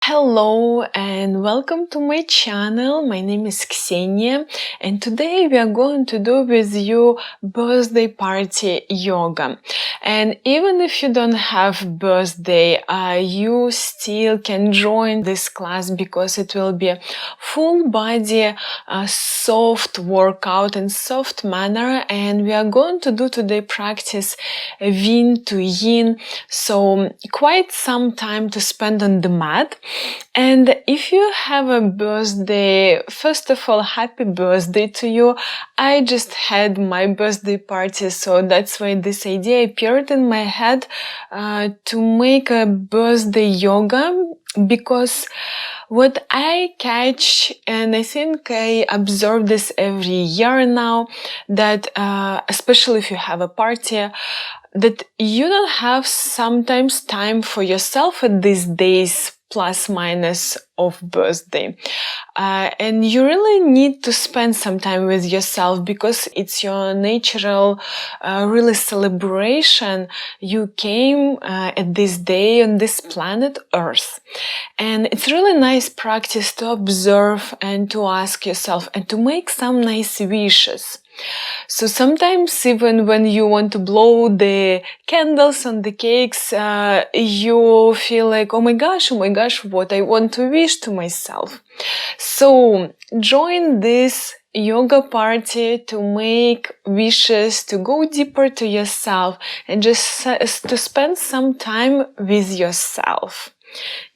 Hello and welcome to my channel. My name is Ksenia and today we are going to do with you birthday party yoga. And even if you don't have birthday, you still can join this class because it will be a full body soft workout in soft manner, and we are going to do today practice Yin to Yin, so quite some time to spend on the mat. And if you have a birthday, first of all, happy birthday to you. I just had my birthday party, so that's why this idea appeared in my head to make a birthday yoga, because what I catch, and I think I observe this every year now, that especially if you have a party, that you don't have sometimes time for yourself at these days plus minus of birthday, and you really need to spend some time with yourself because it's your natural really celebration. You came at this day on this planet Earth, and it's really nice practice to observe and to ask yourself and to make some nice wishes. So sometimes even when you want to blow the candles on the cakes, you feel like, oh my gosh, what I want to wish to myself. So join this yoga party to make wishes, to go deeper to yourself and just to spend some time with yourself.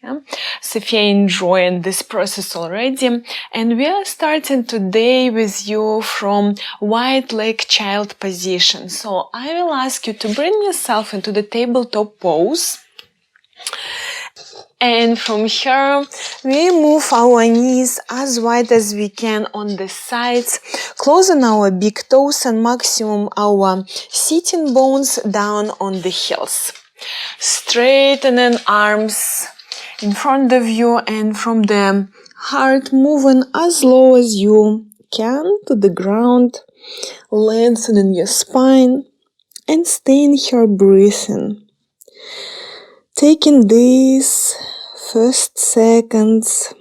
Yeah. So if you're enjoying this process already, and we are starting today with you from wide leg child position. So I will ask you to bring yourself into the tabletop pose. And from here, we move our knees as wide as we can on the sides, closing our big toes and maximum our sitting bones down on the heels. Straightening arms in front of you, and from the heart moving as low as you can to the ground, lengthening your spine and staying here breathing. Taking these first seconds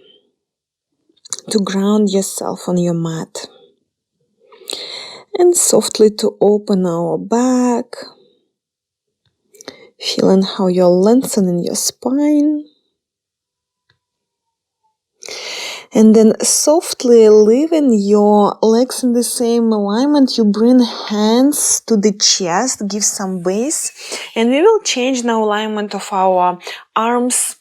to ground yourself on your mat and softly to open our back, feeling how you're lengthening your spine. And then softly leaving your legs in the same alignment, you bring hands to the chest, give some base, and we will change now alignment of our arms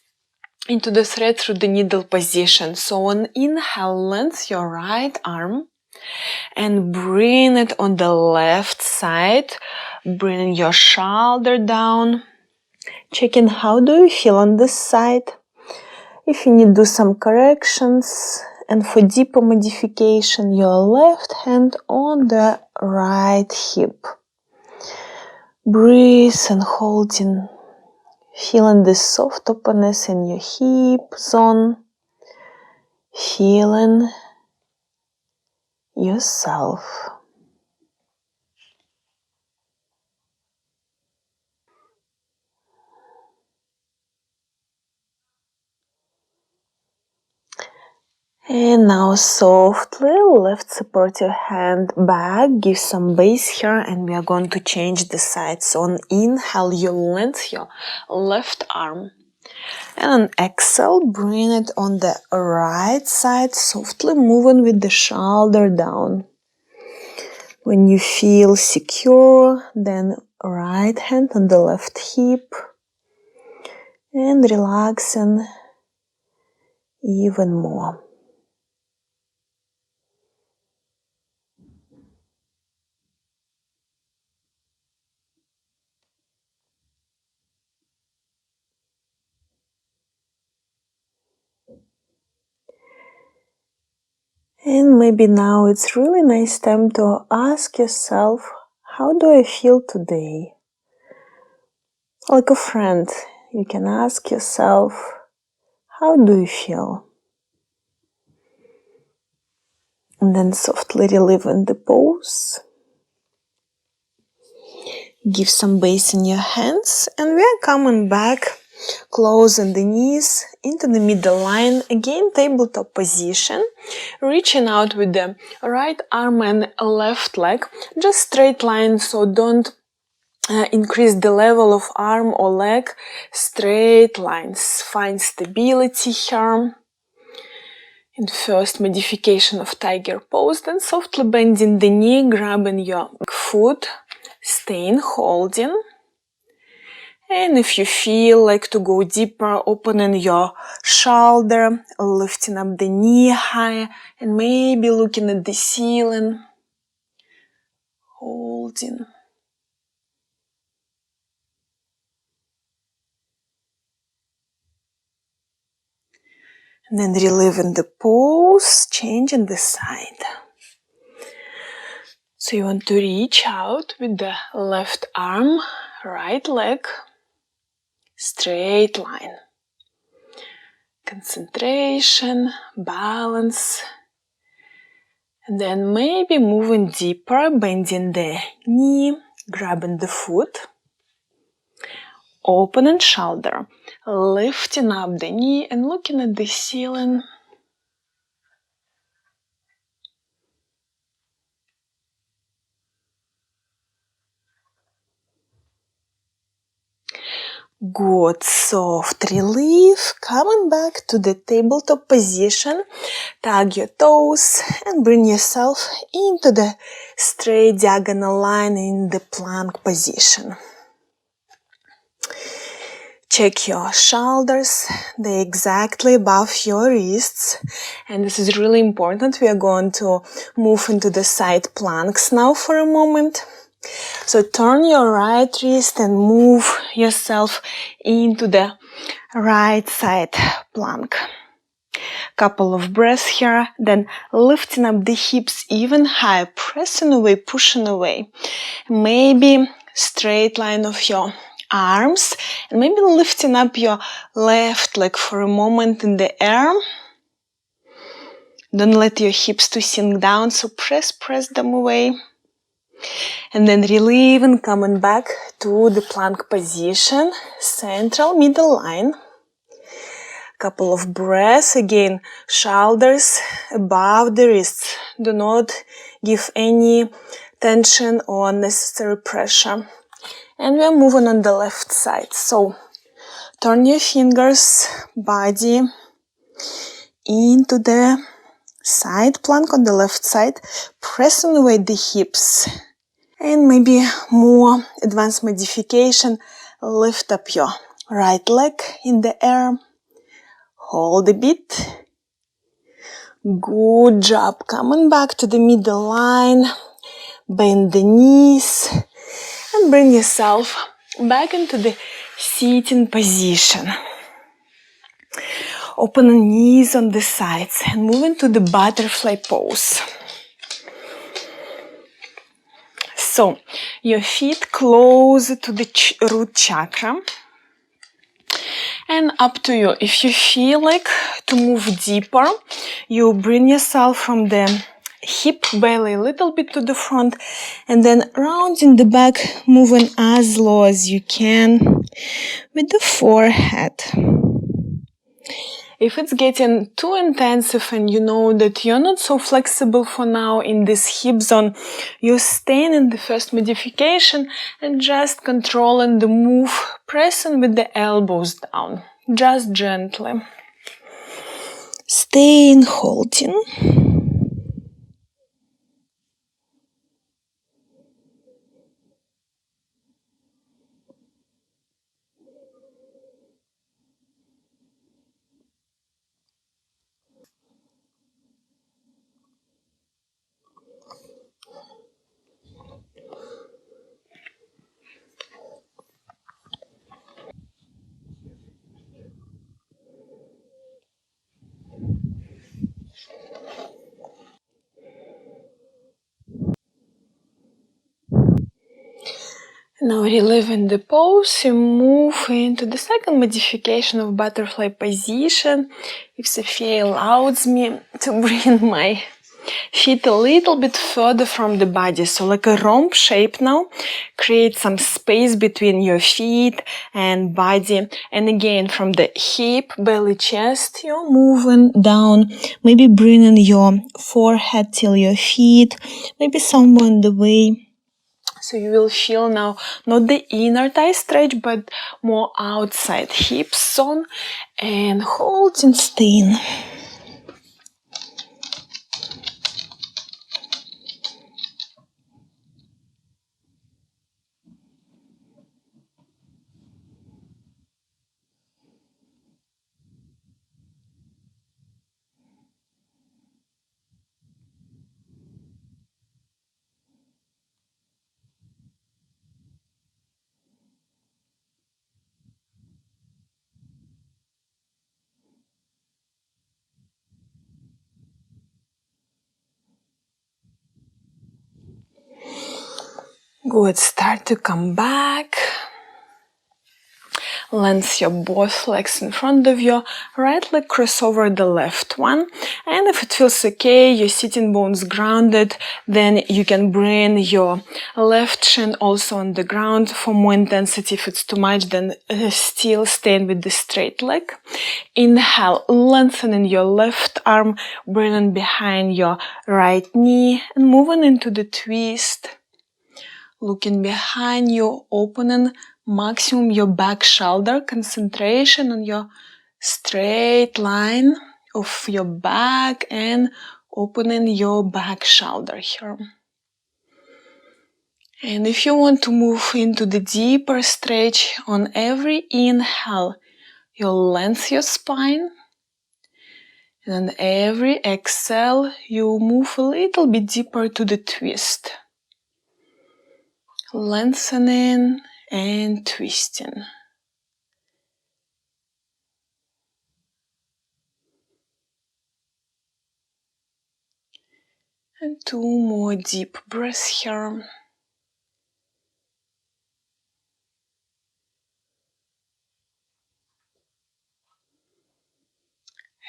into the thread through the needle position. So on inhale, lengthen your right arm and bring it on the left side, bring your shoulder down, checking how do you feel on this side. If you need to do some corrections, and for deeper modification, your left hand on the right hip. Breathe and holding, feeling the soft openness in your hip zone, feeling yourself. And now softly left support your hand back, give some base here, and we are going to change the side. So on inhale, you lengthen your left arm. And on exhale, bring it on the right side, softly moving with the shoulder down. When you feel secure, then right hand on the left hip and relaxing even more. And maybe now it's really nice time to ask yourself, how do I feel today? Like a friend, you can ask yourself, how do you feel? And then softly relieving the pose. Give some base in your hands, and we are coming back close on the knees, into the middle line. Again, tabletop position. Reaching out with the right arm and left leg. Just straight line, so don't increase the level of arm or leg. Straight lines. Find stability here. In first modification of tiger pose, then softly bending the knee, grabbing your foot, staying holding. And if you feel like to go deeper, opening your shoulder, lifting up the knee higher, and maybe looking at the ceiling, holding. And then reliving the pose, changing the side. So you want to reach out with the left arm, right leg, straight line. Concentration, balance. And then maybe moving deeper, bending the knee, grabbing the foot. Opening shoulder, lifting up the knee and looking at the ceiling. Good, soft relief. Coming back to the tabletop position. Tug your toes and bring yourself into the straight diagonal line in the plank position. Check your shoulders, they're exactly above your wrists. And this is really important. We are going to move into the side planks now for a moment. So turn your right wrist and move yourself into the right side plank. Couple of breaths here, then lifting up the hips even higher, pressing away, pushing away. Maybe straight line of your arms, and maybe lifting up your left leg for a moment in the air. Don't let your hips to sink down, so press them away. And then relieving, coming back to the plank position, central middle line. Couple of breaths, again, shoulders above the wrists. Do not give any tension or unnecessary pressure. And we're moving on the left side. So turn your fingers, body into the side plank on the left side, pressing away the hips. And maybe more advanced modification, lift up your right leg in the air. Hold a bit. Good job. Coming back to the middle line. Bend the knees. And bring yourself back into the sitting position. Open knees on the sides and move into the butterfly pose. So, your feet close to the root chakra. And up to you. If you feel like to move deeper, you bring yourself from the hip belly a little bit to the front and then rounding the back, moving as low as you can with the forehead. If it's getting too intensive and you know that you're not so flexible for now in this hip zone, you're staying in the first modification and just controlling the move, pressing with the elbows down, just gently. Staying holding. Now reliving the pose, you move into the second modification of butterfly position. If Sophia allows me to bring my Feet a little bit further from the body, so like a rhomb shape now. Create some space between your feet and body. And again, from the hip, belly, chest, you're moving down. Maybe bringing your forehead till your feet, maybe somewhere in the way. So you will feel now not the inner thigh stretch, but more outside hips on, and hold and stay in. Good, start to come back. Lengthen your both legs in front of your right leg, cross over the left one. And if it feels okay, your sitting bones grounded, then you can bring your left shin also on the ground for more intensity. If it's too much, then still staying with the straight leg. Inhale, lengthening your left arm, bringing behind your right knee and moving into the twist. Looking behind you, opening maximum your back shoulder, concentration on your straight line of your back and opening your back shoulder here. And if you want to move into the deeper stretch, on every inhale, you'll lengthen your spine. And on every exhale, you move a little bit deeper to the twist. Lengthening and twisting. And 2 more deep breaths here.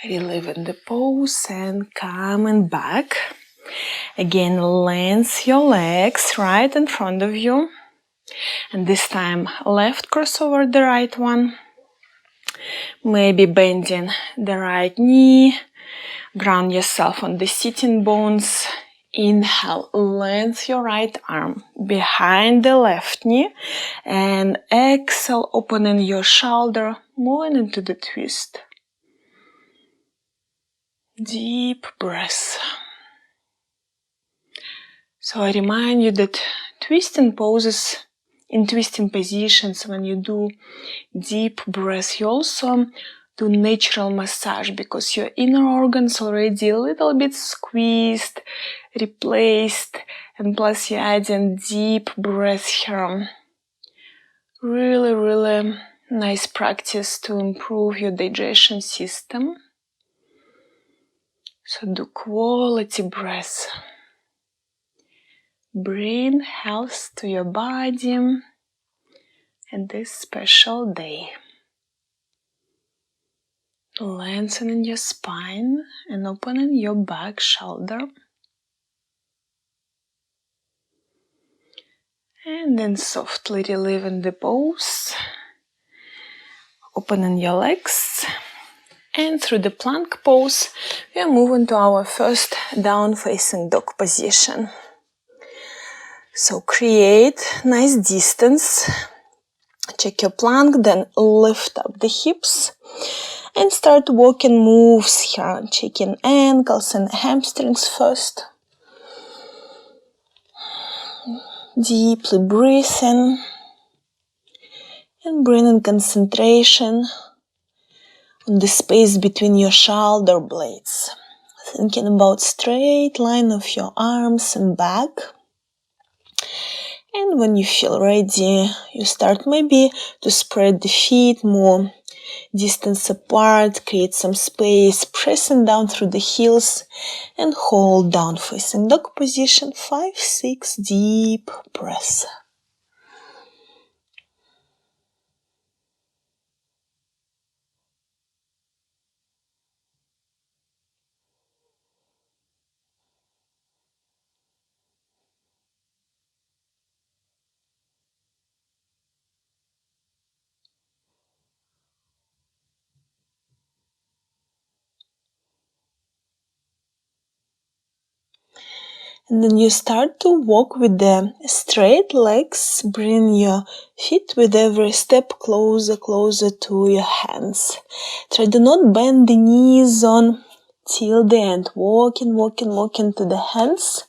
Reliving the pose and coming back. Again, lengthen your legs right in front of you. And this time, left cross over the right one. Maybe bending the right knee. Ground yourself on the sitting bones. Inhale, lengthen your right arm behind the left knee. And exhale, opening your shoulder, moving into the twist. Deep breath. So I remind you that twisting poses, in twisting positions, when you do deep breath, you also do natural massage because your inner organs already a little bit squeezed, replaced, and plus you're adding deep breath here. Really, really nice practice to improve your digestion system. So do quality breath. Bring health to your body and this special day. Lengthening your spine and opening your back shoulder. And then softly relieving the pose. Opening your legs. And through the plank pose, we are moving to our first down facing dog position. So create nice distance. Check your plank, then lift up the hips. And start walking moves here, checking ankles and hamstrings first. Deeply breathing and bringing concentration on the space between your shoulder blades. Thinking about straight line of your arms and back. And when you feel ready, you start maybe to spread the feet more distance apart, create some space, pressing down through the heels and hold down facing dog position. 5, 6 deep breaths. And then you start to walk with the straight legs. Bring your feet with every step closer, closer to your hands. Try to not bend the knees on till the end. Walking, walking, walking to the hands.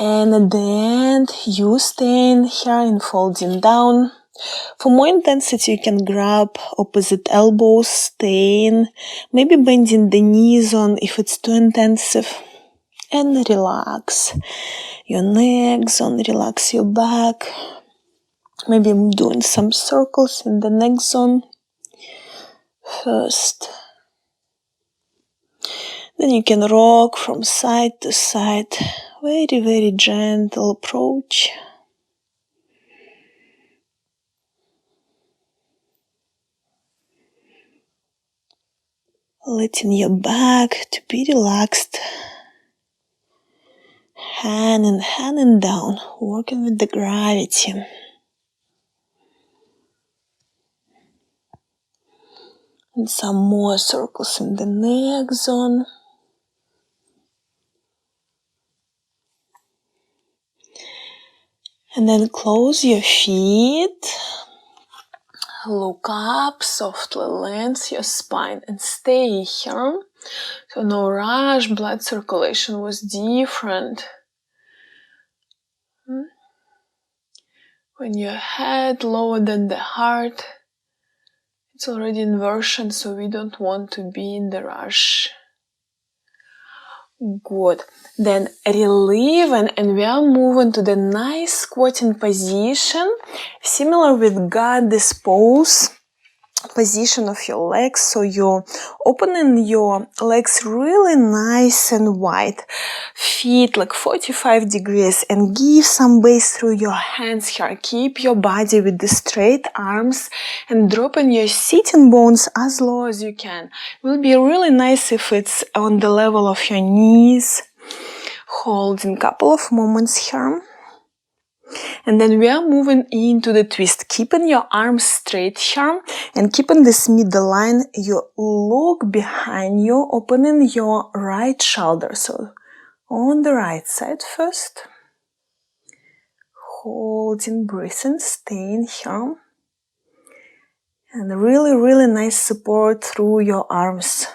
And at the end, you staying here and folding down. For more intensity, you can grab opposite elbows, staying, maybe bending the knees on if it's too intensive. And relax your neck zone, relax your back. Maybe I'm doing some circles in the neck zone first. Then you can rock from side to side. Very, very gentle approach. Letting your back to be relaxed. Hand and down, working with the gravity. And some more circles in the neck zone. And then close your feet. Look up, softly lengthen your spine and stay here. So no rush, blood circulation was different. When your head lower than the heart, it's already inversion, so we don't want to be in the rush. Good. Then relieve and we are moving to the nice squatting position, similar with goddess pose. Position of your legs, so you're opening your legs really nice and wide, feet like 45 degrees, and give some base through your hands here. Keep your body with the straight arms and dropping your sitting bones as low as you can. It will be really nice if it's on the level of your knees. Holding a couple of moments here. And then we are moving into the twist, keeping your arms straight here and keeping this middle line. You look behind you, opening your right shoulder. So on the right side first. Holding, breathing, staying here. And really, really nice support through your arms.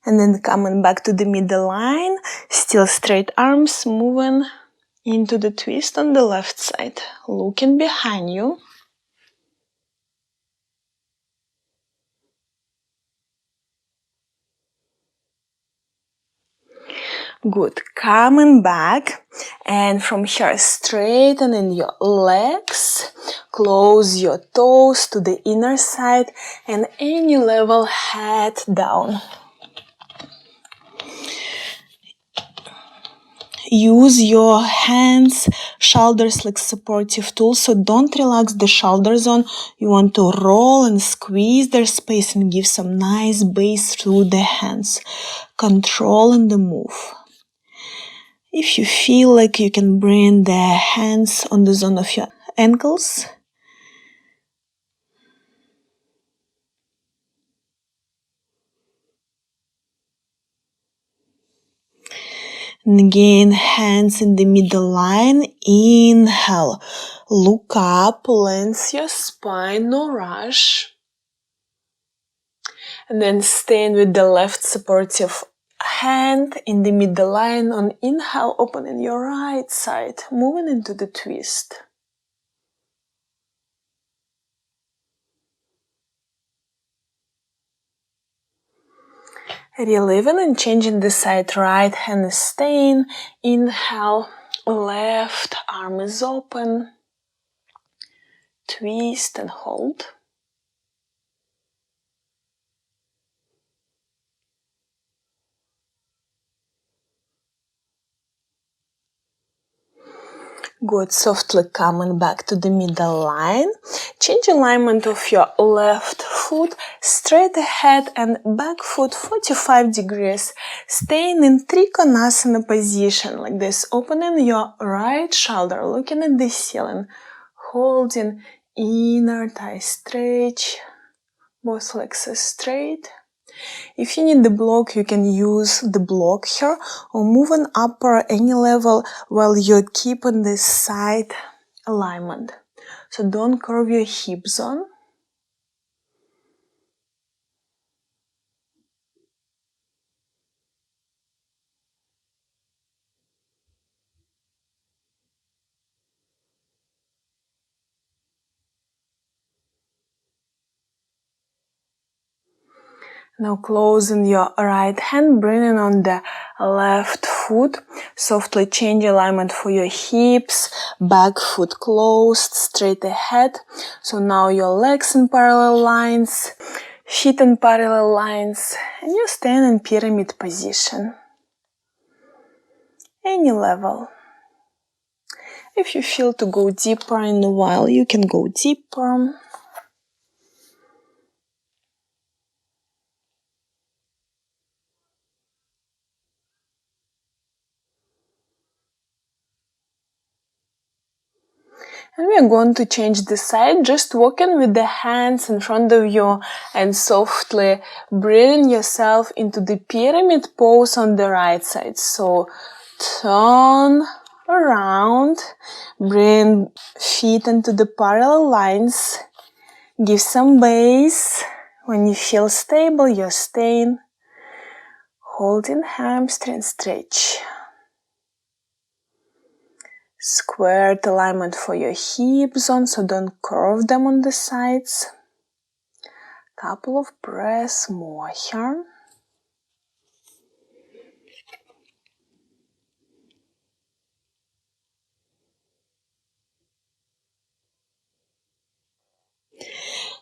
And then coming back to the middle line, still straight arms, moving into the twist on the left side, looking behind you. Good. Coming back, and from here straightening your legs, close your toes to the inner side, and any level head down. Use your hands, shoulders like supportive tools, so don't relax the shoulder zone. You want to roll and squeeze their space and give some nice base through the hands, controlling the move. If you feel like you can bring the hands on the zone of your ankles. And again, hands in the middle line. Inhale. Look up, lengthen your spine, no rush. And then staying with the left supportive hand in the middle line. On inhale, opening your right side, moving into the twist. Relieving and changing the side. Right hand is staying. Inhale, left arm is open. Twist and hold. Good. Softly coming back to the middle line. Change alignment of your left foot, straight ahead and back foot 45 degrees. Staying in Trikonasana position like this. Opening your right shoulder, looking at the ceiling. Holding inner thigh stretch. Both legs are straight. If you need the block, you can use the block here or move an upper any level while you're keeping this side alignment. So don't curve your hip zone. Now closing your right hand, bringing on the left foot. Softly change alignment for your hips, back foot closed, straight ahead. So now your legs in parallel lines, feet in parallel lines, and you stand in pyramid position. Any level. If you feel to go deeper in a while, you can go deeper. And we are going to change the side, just walking with the hands in front of you and softly bringing yourself into the pyramid pose on the right side. So turn around, bring feet into the parallel lines, give some base. When you feel stable, you're staying. Holding hamstring stretch. Squared alignment for your hip zone, so don't curve them on the sides. Couple of breaths more here.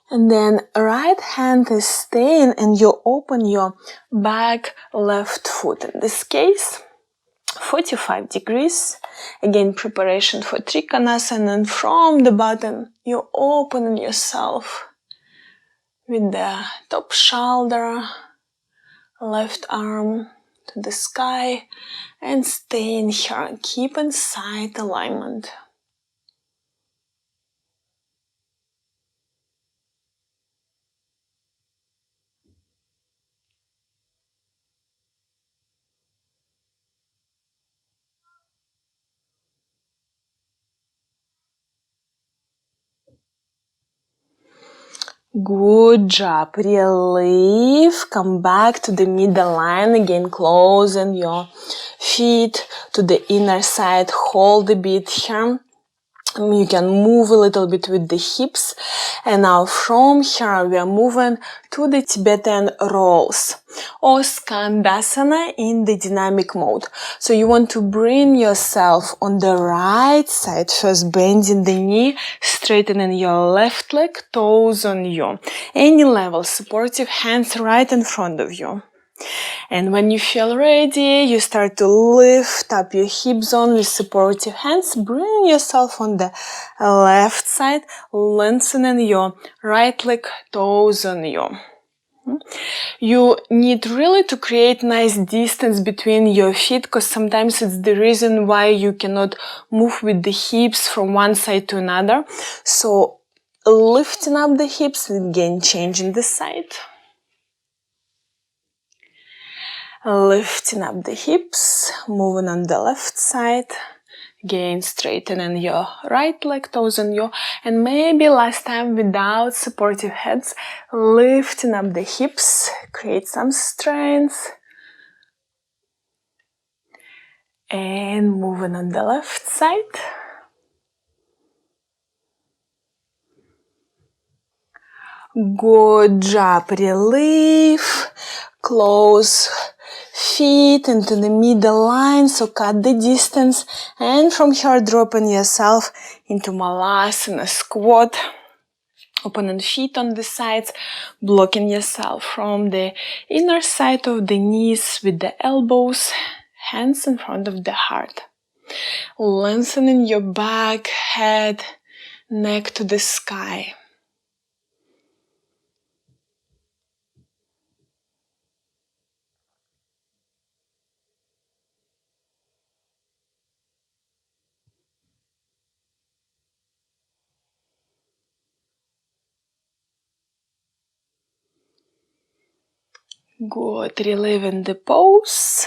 And then right hand is staying and you open your back left foot. In this case, 45 degrees. Again, preparation for Trikonasana, and from the bottom, you open yourself with the top shoulder, left arm to the sky, and stay in here. Keep in side alignment. Good job. Relief. Come back to the middle line. Again, closing your feet to the inner side. Hold a bit here. You can move a little bit with the hips. And now from here we are moving to the Tibetan Rolls or Skandasana in the dynamic mode. So you want to bring yourself on the right side, first bending the knee, straightening your left leg, toes on you. Any level, supportive hands right in front of you. And when you feel ready, you start to lift up your hip zone with supportive hands. Bring yourself on the left side, lengthening your right leg, toes on you. You need really to create nice distance between your feet, because sometimes it's the reason why you cannot move with the hips from one side to another. So lifting up the hips and again changing the side. Lifting up the hips, moving on the left side, again straightening your right leg, toes on you, and maybe last time without supportive hands, lifting up the hips, create some strength, and moving on the left side. Good job. Relief. Close feet into the middle line, so cut the distance, and from here dropping yourself into Molasses Squat, opening feet on the sides, blocking yourself from the inner side of the knees with the elbows, hands in front of the heart, lengthening your back, head, neck to the sky. Good. Reliving the pose.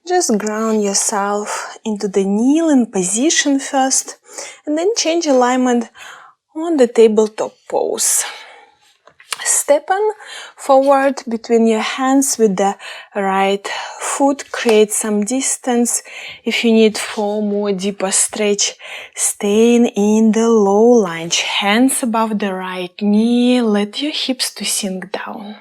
Just ground yourself into the kneeling position first, and then change alignment on the tabletop pose. Stepping forward between your hands with the right foot, create some distance. If you need for more deeper stretch, staying in the low lunge, hands above the right knee, let your hips to sink down.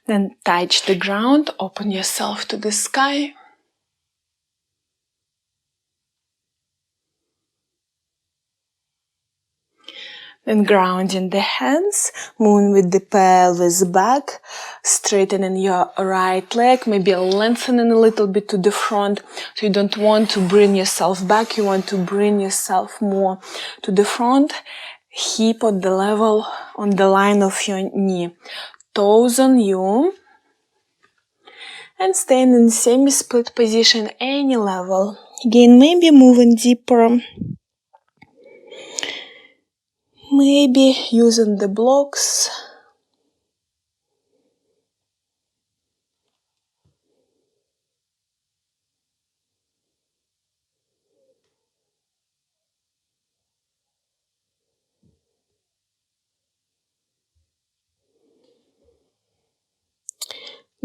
Then touch the ground, open yourself to the sky. Then grounding the hands, moving with the pelvis back, straightening your right leg, maybe lengthening a little bit to the front. So you don't want to bring yourself back, you want to bring yourself more to the front. Hip on the level, on the line of your knee. Toes on you. And staying in semi-split position, any level. Again, maybe moving deeper. Maybe using the blocks.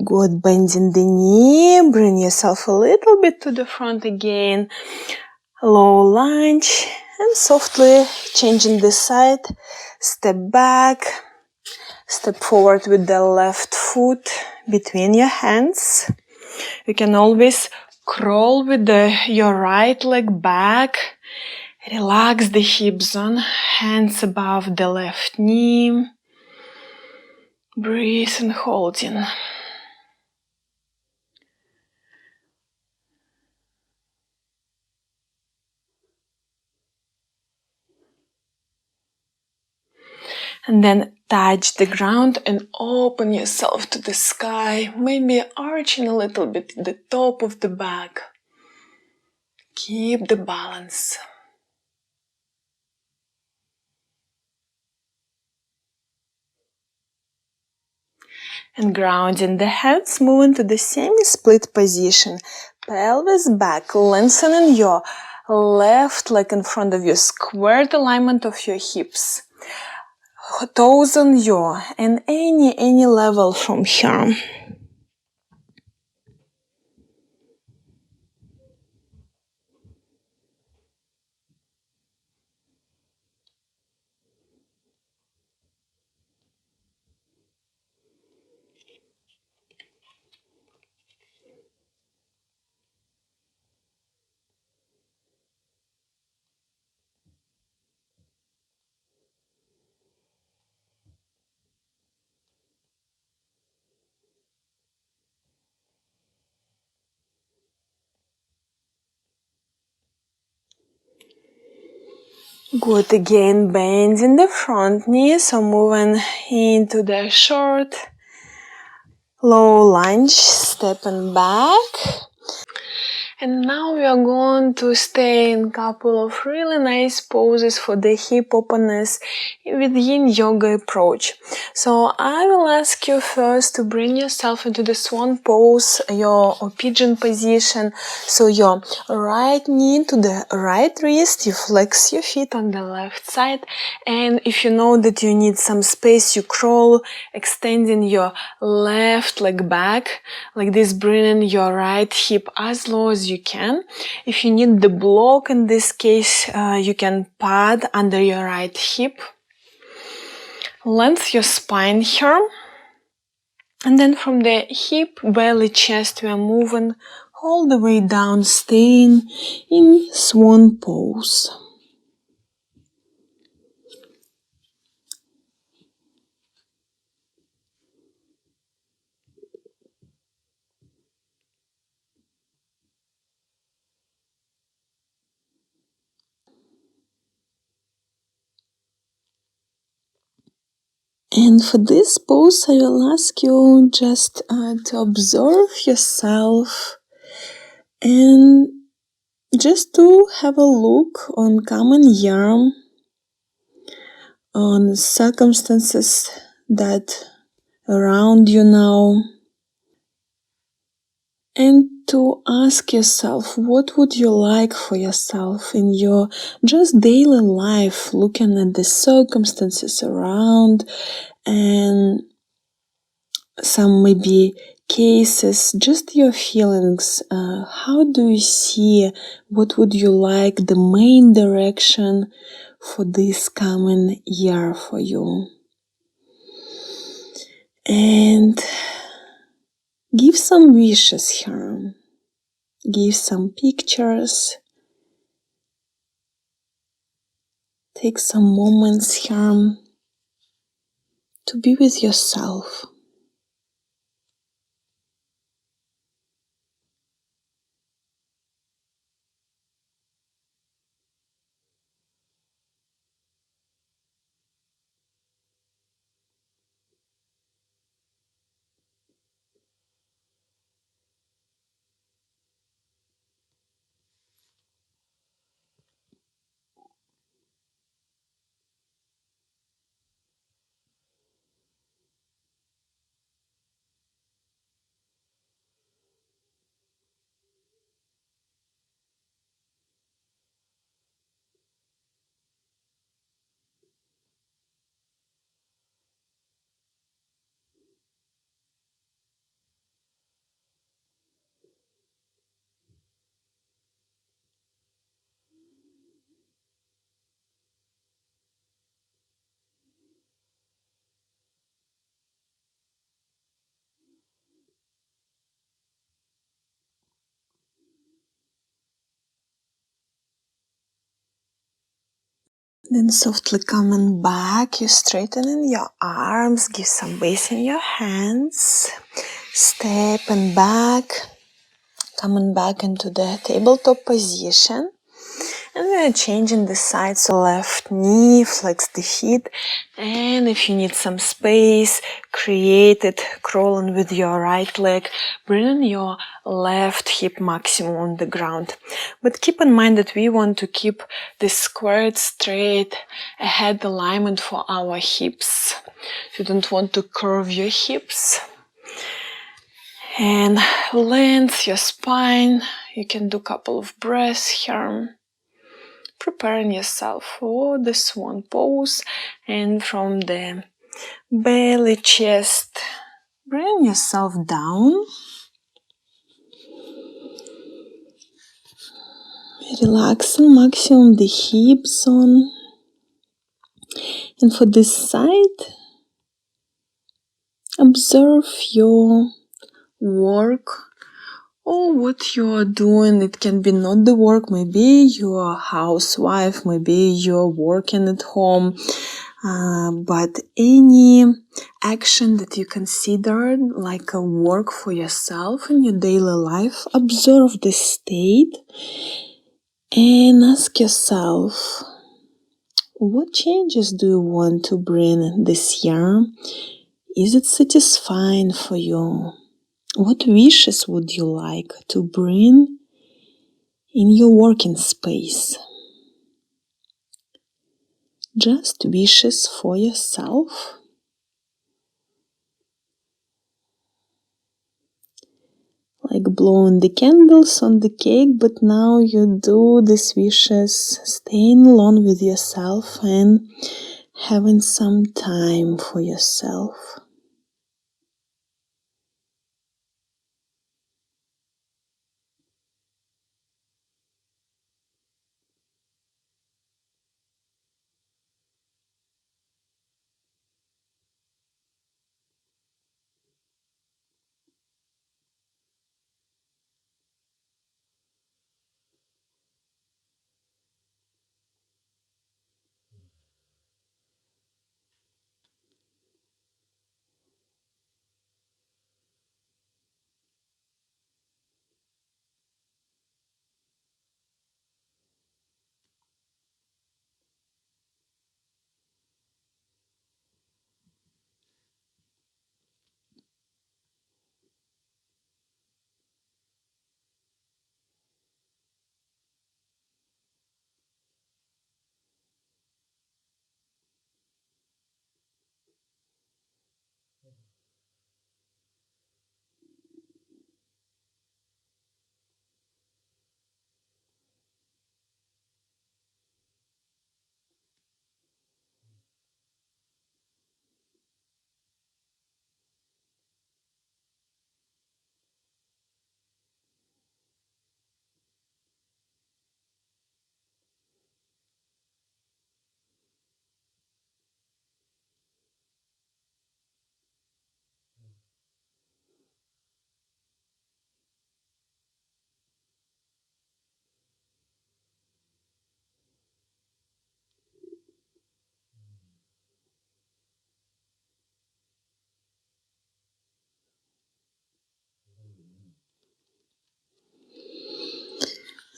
Good, bending the knee, bring yourself a little bit to the front again. Low lunge and softly changing the side. Step back, step forward with the left foot between your hands. You can always crawl with your right leg back. Relax the hip zone, hands above the left knee. Breathe and holding. And then touch the ground and open yourself to the sky, maybe arching a little bit the top of the back. Keep the balance. And grounding the hands, moving to the semi-split position. Pelvis back, lengthening your left leg in front of you. Square the alignment of your hips. Toes on you, and any level from here. Good, again bending the front knee, so moving into the short low lunge, stepping back. And now we are going to stay in a couple of really nice poses for the hip openness with Yin Yoga approach. So I will ask you first to bring yourself into the swan pose, or pigeon position. So your right knee to the right wrist, you flex your feet on the left side. And if you know that you need some space, you crawl, extending your left leg back, like this, bringing your right hip as low as you can. If you need the block, in this case, you can pad under your right hip. Lengthen your spine here. And then from the hip, belly, chest, we are moving all the way down, staying in swan pose. And for this pose, I will ask you just to observe yourself And just to have a look on common year, on circumstances that around you now, and to ask yourself, what would you like for yourself in your just daily life, looking at the circumstances around and some maybe cases, just your feelings. How do you see, what would you like the main direction for this coming year for you? And give some wishes here. Give some pictures. Take some moments here to be with yourself. Then softly coming back, you straightening your arms, give some base in your hands, stepping back, coming back into the tabletop position. And we are changing the side, so left knee, flex the feet, and if you need some space, create it, crawling with your right leg, bringing your left hip maximum on the ground. But keep in mind that we want to keep the squared straight ahead alignment for our hips. You don't want to curve your hips. And lengthen your spine. You can do a couple of breaths here. Preparing yourself for the swan pose, and from the belly, chest, bring yourself down, relaxing maximum the hip zone. And for this side, observe your work or what you are doing. It can be not the work, maybe you're a housewife, maybe you're working at home, but any action that you consider like a work for yourself in your daily life, observe the state and ask yourself, what changes do you want to bring this year? Is it satisfying for you? What wishes would you like to bring in your working space? Just wishes for yourself. Like blowing the candles on the cake, but now you do these wishes staying alone with yourself and having some time for yourself.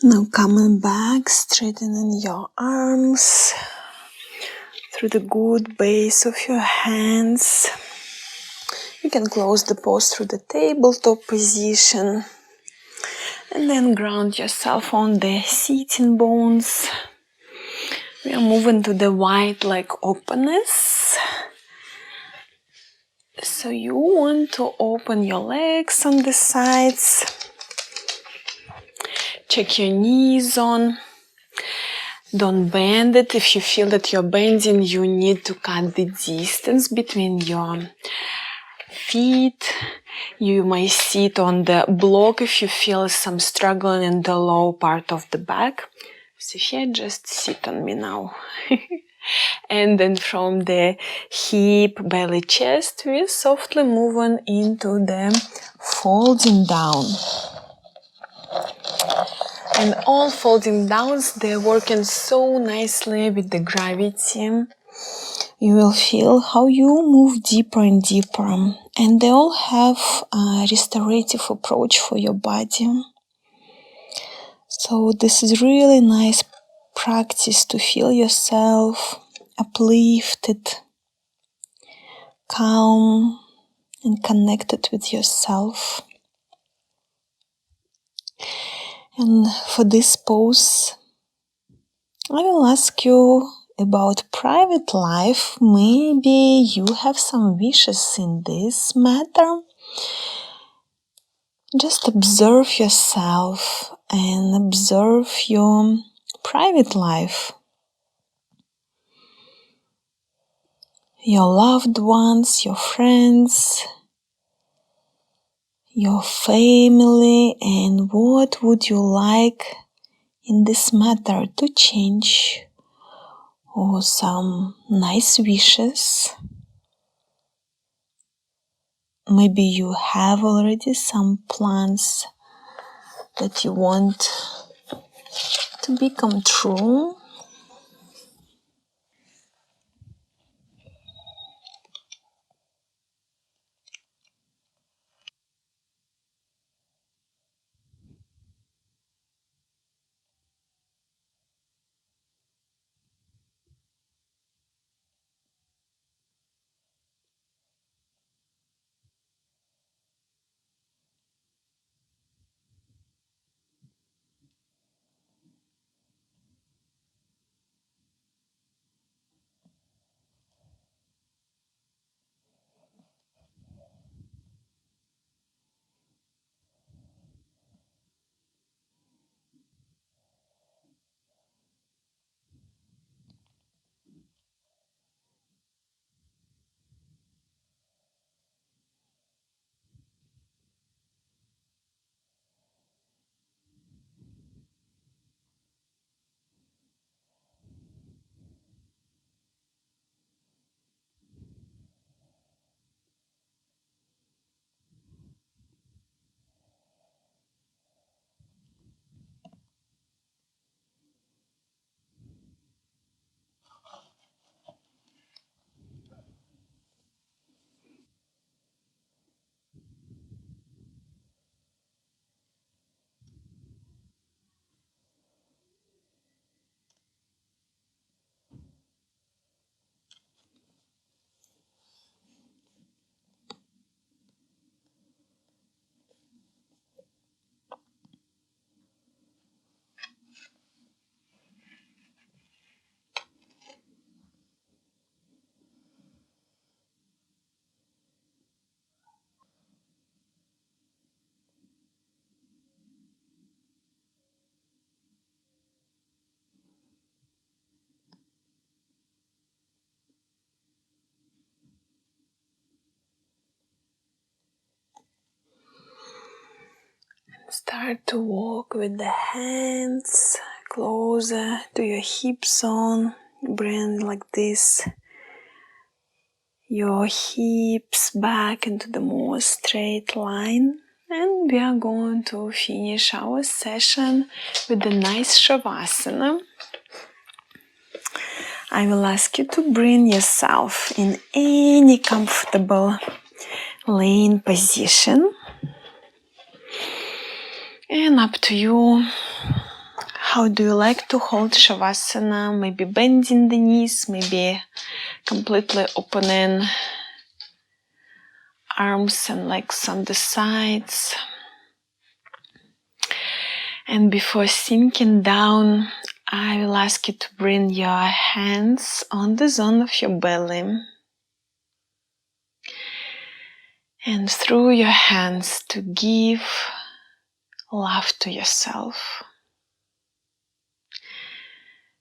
Now coming back, straightening your arms through the good base of your hands. You can close the pose through the tabletop position and then ground yourself on the sitting bones. We are moving to the wide leg openness. So you want to open your legs on the sides. Check your knees on. Don't bend it. If you feel that you're bending, you need to cut the distance between your feet. You may sit on the block if you feel some struggling in the low part of the back. So here, just sit on me now. And then from the hip, belly, chest, we're softly moving into the folding down. And all folding downs, they're working so nicely with the gravity. You will feel how you move deeper and deeper. And they all have a restorative approach for your body. So this is really nice practice to feel yourself uplifted, calm, and connected with yourself. And for this pose, I will ask you about private life. Maybe you have some wishes in this matter. Just observe yourself and observe your private life. Your loved ones, your friends, your family, and what would you like in this matter to change, or some nice wishes. Maybe you have already some plans that you want to become true. Start to walk with the hands closer to your hip zone. Bring like this your hips back into the more straight line. And we are going to finish our session with a nice Shavasana. I will ask you to bring yourself in any comfortable laying position. And up to you How do you like to hold Shavasana? Maybe bending the knees, maybe completely opening arms and legs on the sides. And before sinking down, I will ask you to bring your hands on the zone of your belly. And through your hands to give love to yourself.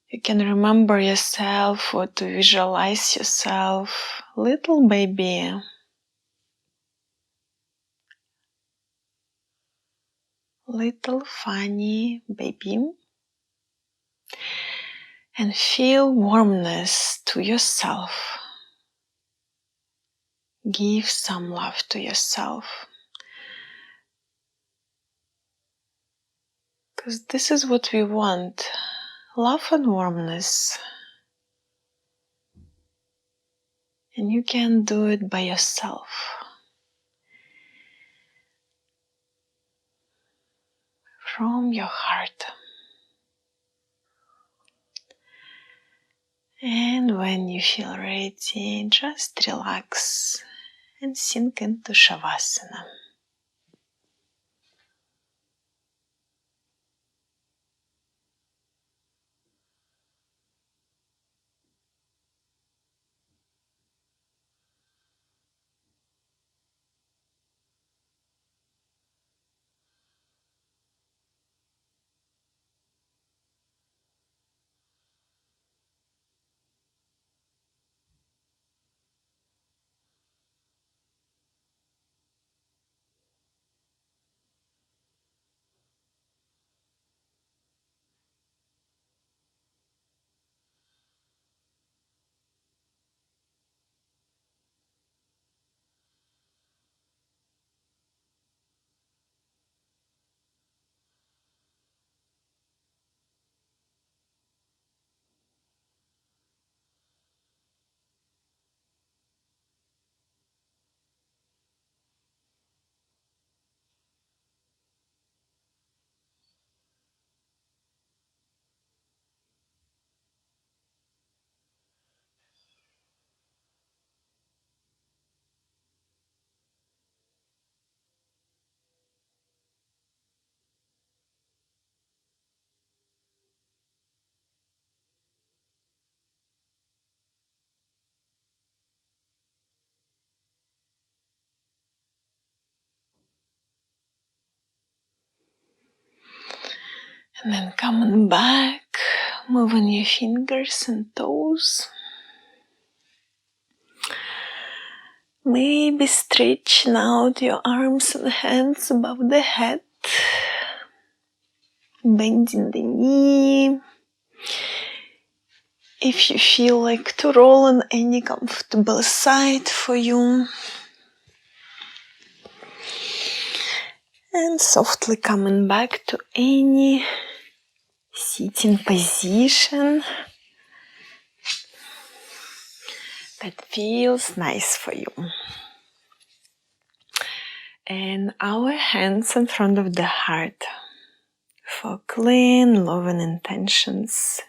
You can remember yourself or to visualize yourself, little baby, little funny baby, and feel warmness to yourself. Give some love to yourself. Because this is what we want, love and warmness. And you can do it by yourself. From your heart. And when you feel ready, just relax and sink into Shavasana. And then coming back, moving your fingers and toes. Maybe stretching out your arms and hands above the head. Bending the knee. If you feel like to roll on any comfortable side for you. And softly coming back to any sitting position that feels nice for you. And our hands in front of the heart for clean, loving intentions.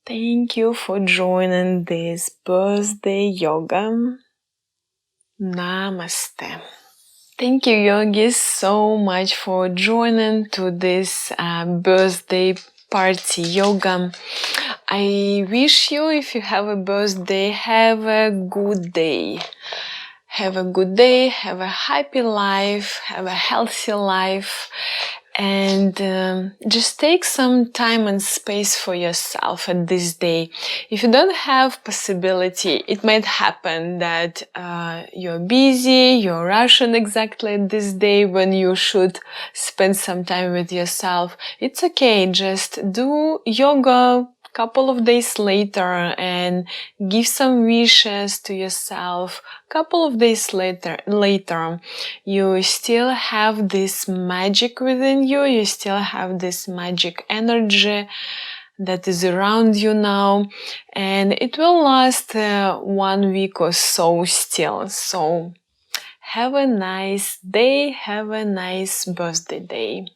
Thank you for joining this birthday yoga. Namaste. Thank you, yogis, so much for joining to this birthday party yoga. I wish you, if you have a birthday, have a good day. Have a good day, have a happy life, have a healthy life, and just take some time and space for yourself at this day. If you don't have possibility, it might happen that you're busy, you're rushing exactly at this day when you should spend some time with yourself. It's okay, just do yoga couple of days later and give some wishes to yourself. Couple of days later, you still have this magic within you. You still have this magic energy that is around you now, and it will last 1 week or so still. So have a nice day. Have a nice birthday day.